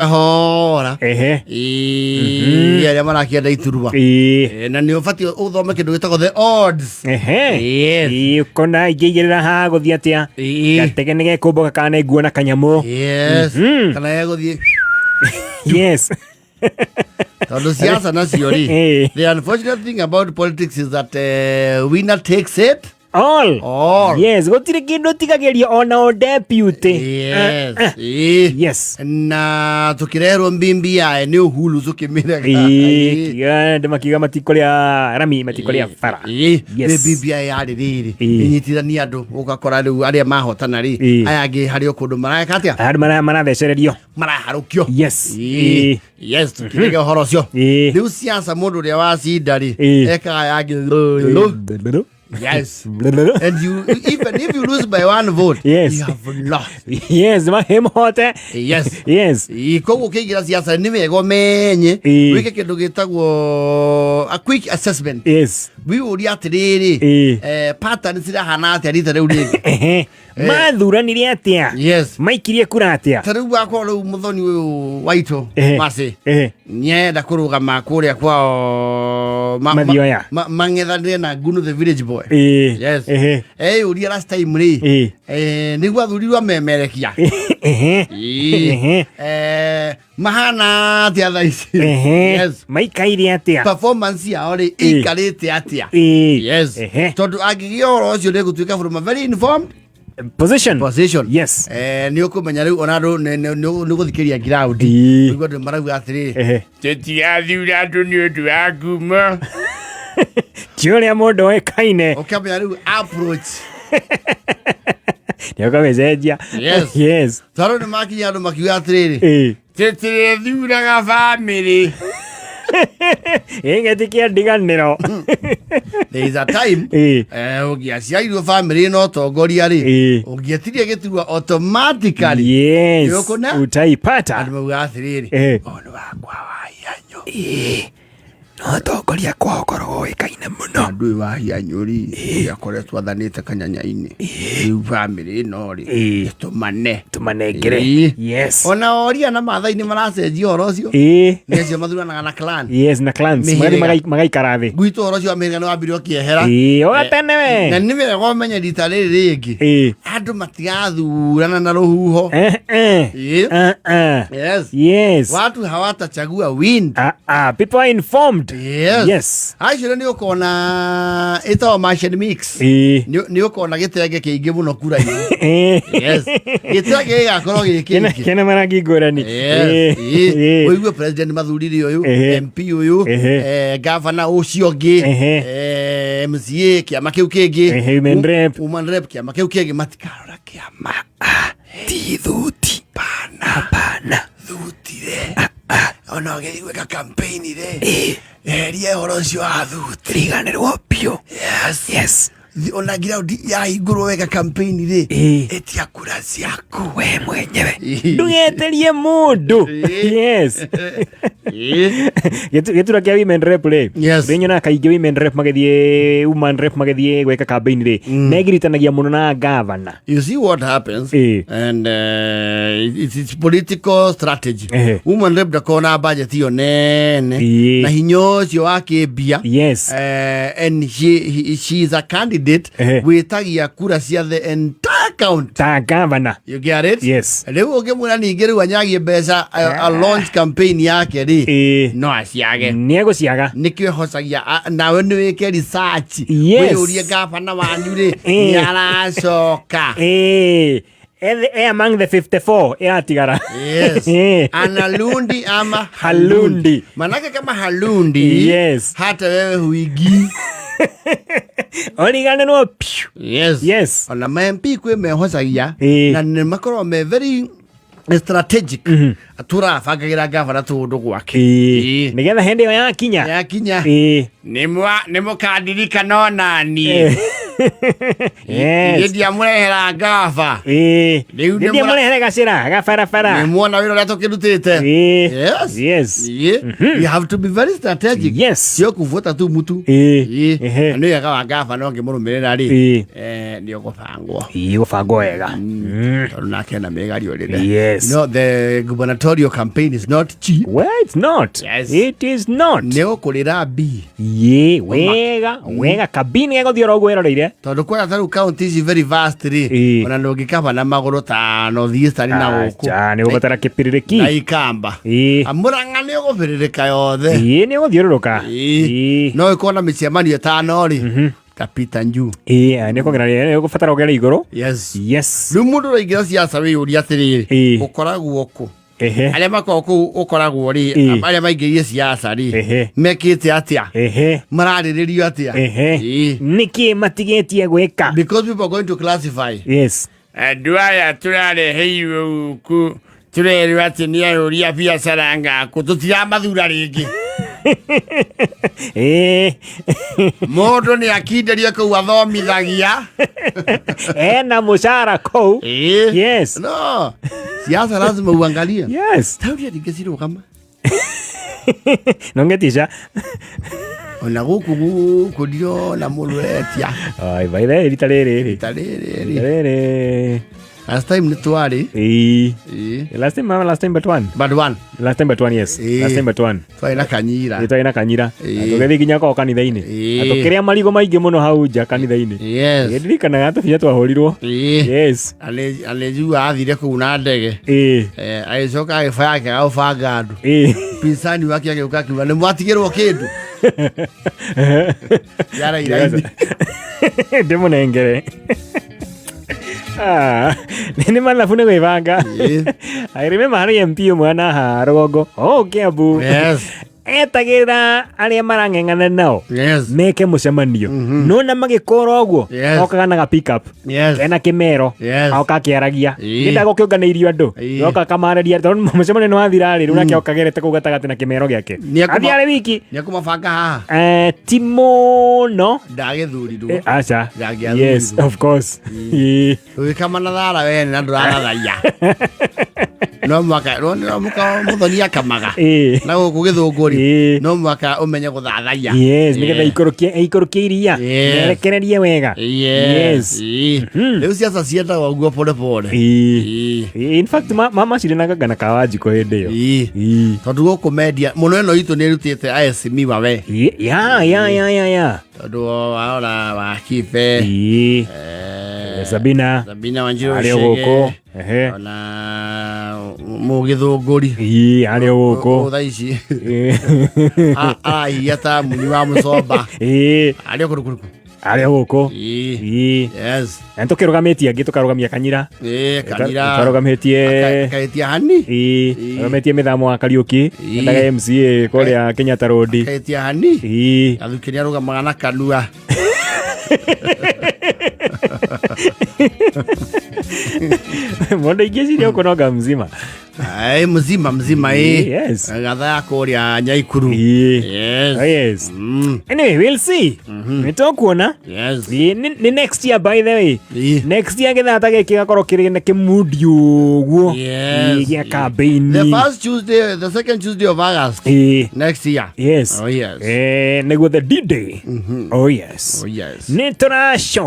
Hora. Ya marakienda ituruba. Na ni ufati uthome kindu gitagwo the odds. Yes. Kona igirira ha guthii atia. Gatege nige kumboka kana iguona kanyamu. Yes. Kana yaguthii. Yes. Tondu siasa nacio ri. The unfortunate thing about politics is that winner takes it. All. Yes, gotire kindu tigageria ona o deputy. Yes. Yes. Na tukirerwo mbimbi ya ni uhulu zukimirega. Ya ndemakiga matikoria rami matikoria fara. Yes. Mbimbi ya riri. Inyitithania andu ugakora riu aria mahotana ri. Ayagi hari okundu maraka atia. Ari marathecererio. Maraharukio. Yes. Yes, tukirege horo cio. Riu siasa mundu ria wacinda ri. Eka yagi. Yes. And even if you lose by one vote, yes, you have lost. Yes, him hote. Yes. Yes. Koguo kigira siasa ni wega menye wike kindu gitagwo a quick assessment. Yes. We uri atiriri pattern sira hana atia rita riu ringi. Mathuranire atia. Yes. Maikirie kura atia. Tariu gwakwa riu muthoni uyu waito masi nyenda kurugama kuria kwao mang'ethanire na Ngunu the village boy. Yes. Uri last time ri niguo athurirwo memerekia. Mahana atia thaici. Yes. Maikaire atia. Performance yao ri ikarite atia. Yes. Tondu angigio horo ucio ni gutuika from a very informed position. Yes. Ni ukumenya riu ona ru ni guthikiria ground. Niguo ndu marauga atiri. Tetiathura andu ni undu wa ngumo. Tiuria mundu ekaine. Ukamenya riu approach. Niokawezenjia. Yes. Yes. Taro ni makinya andu makiuga atiriri. Tetiathura family. Ingetikia ndiganiro. There is a time ugiaciairwo family no tongoria ri ugietirie giturwa automatically. Yes. Utaipata. Andu mauga atiriri. Onu wakwa wa hianyu. No tongoria kwa okoro ikaine muno. Andu wa hianyu ri yakoretwo athanite kanyanya-ini. Riu family no ri tumanengere. Yes. Ona oria na mathai ni maracenjia horo ucio. Nicio mathuranaga na clan. Yes, na clans. Magaikara thi. Gwitu horo ucio Amerika no wambire ukiehera. Ogatene we. Na ni wega umenya rita riri ringi. Andu matigathurana na ruhuho. Yes. Yes. Watu hawatachagua wind. People are informed. Yes. Yes. Actually ni ukona ito machine mix. Ni ukona gitenge kiingi muno kura-ini. Yes. Gitenge gakorwo gikingi. Kena marangi ngurani. Yes. Uigue president mathurire uyu, MP uyu, governor ucio ngi, MCA kiama kiu kingi, woman rep kiama kiu kingi matikarora kiama. Ti thuti. Pana. Thuti re. Ona githigweka campaign re. Erie horo ucio wa thuti. Riganirwo pio. Yes. Yes. Ona ground ya iguru weka campaign ri etia kura ciaku we mwenyewe ndugeterie mundu. Yes. Getura kia women rep ri benyona kaingi women rep magethie woman rep magethie gweka campaign ri negiritanagia muno na governor. You see what happens and it's political strategy. Woman rep dakona budget yo nene na hinyo cio akibia. Yes. And she is a candidate witagia kura cia the entire county ta governor. You get it? Yes. Riu ngimura ningi riu anyagie mbeca a launch campaign yake ri no aciage niego ciaga nikio hocagia nawe ni wike research we urie gavana wanyu ri ni aracoka among the 54 yatigara. Yes. Analundi ama Halundi. Manake kama Halundi. Yes. Hata wewe huigi. Onigane no piu. Yes. Yes. Ona MP kwe mehocagia na ni makorwo me very strategic. Atura fagagira gavana tundu gwake. Nigetha hende yakinya. Ni mukadirika no nani. Yes. Ndia murehera gava. Ndia murehera gacira gabarabara. Ni muona wira uria tukirutite. Yes. Yes. You have to be very strategic. Yes. Sio kuvuta tu mutu. Ndio yakawa gava no ngimurumirira ri. Ndio gubangwo. Gubangwo wega. Nake na megari orire. Yes. You know, the gubernatorial campaign is not cheap. Well, it's not. Yes. It is not. Neo kurira B. Wega kabini ego thioro gweroreire. Tondu kwa taru county is very vast ri. Ona no gikaba na maguru ta North Eastern na guku. Ni ubatara kipiririki. Na Ikamba. Amuranga ni ugupiririka yothe. Ni uguthiururuka. No ikona micemanio tano ri. Kapita nju. Ni kugerera ni ugubatara kugera iguru. Yes. Riu mundu roigira siasa wi uri atiriri. Ukoragwo ku. Aria makoku ukoragwo ri aria maingirie siasa ri mekite atia marariririo atia niki matigetie gweka because people are going to classify. Yes. Duaya turare heiru ku turere ati ni ayuria biacara ngaku tutira mathura ringi. Mundu ni akinderia ku athomithagia na mushara kou. Yes. No. Siasa lazima uangalie. Yes. Tauria dingesiro kama. Nongetisha. Ona guku kudio na mulwetia. Ai baile litalere. Last time ni twari. Last time but one. Last time but one, yes. Last time but one. Twaina kanyira. Twaina kanyira. Tugethi ginya ko kanitha-ini. Atukiria marigo maingi muno hau nja kanitha-ini. Yes. Ndirikana gatu binya twahurirwo. Yes. Aleju athire ku na ndege. Aicoka agibaya yake aufanga andu. Pinsani wake ageuka kiuga ni mwatigirwo kindu. Yara iraini. Ndimunengere. Nini malafune kwivanga. I remember hari MP mwana ha Rugongo. Kiambu. Yes. Etagira aria marang'eng'ana nao. Yes. Meke mucemanio. Nona magikora uguo. Okaga na pick up. Yes. Ena kimero. Oka kiaragia. Nda gukionganeirio andu. Oka kamareria tondu mucemanio ni wathira ri runa kiokagerete ku gatagati na kimero giake. Athiare wiki. Ni akumabanga haha. Timo no. Ndagithurirwo. Acha. Yes, of course. Kama na thara we na nduragaia. No mwaka muthonia kamaga. Na guku githunguri. No mwaka umenye guthathaia. Yes, nigetha ikurukie iria. Nerekererie wega. Yes. Riu siasa ciendaga uguo pole pole. In fact mama cirinaga na kawanjiko hindi yo. Tondu guku media muno eno itu ni rutite ISM wawe. Ya. Tondu waona wa Kibe. Sabina Wanjiru ario guku. Ona mugithunguri. Ario guku. Tha ici. Yata muni wa Musomba. Ario kurukuruku. Ario guku. Yes. Tukirugamia angi tukarugamia Kanyira. Kanyira. Tukarugametie Kaetia Hani. Tukarugametie mithamo wa Kariuki. Ndaga MCA kuria Kenyatta Road. Kaetia Hani. Athukiria rugamaga na Kanua. Mondo igeciria ukunoga mzima. Mzima Yes. Gatha ya kuria Nyaikuru. Yes. Anyway, we'll see. Nitokuona. Yes. Ni next year by the way. Next year githata giki gakorwo kiri na kimudi uguo. Gia campaign. The second Tuesday of August. Next year. Yes. Oh yes. Neguo the D-Day. Oh yes. Ni Nitorasho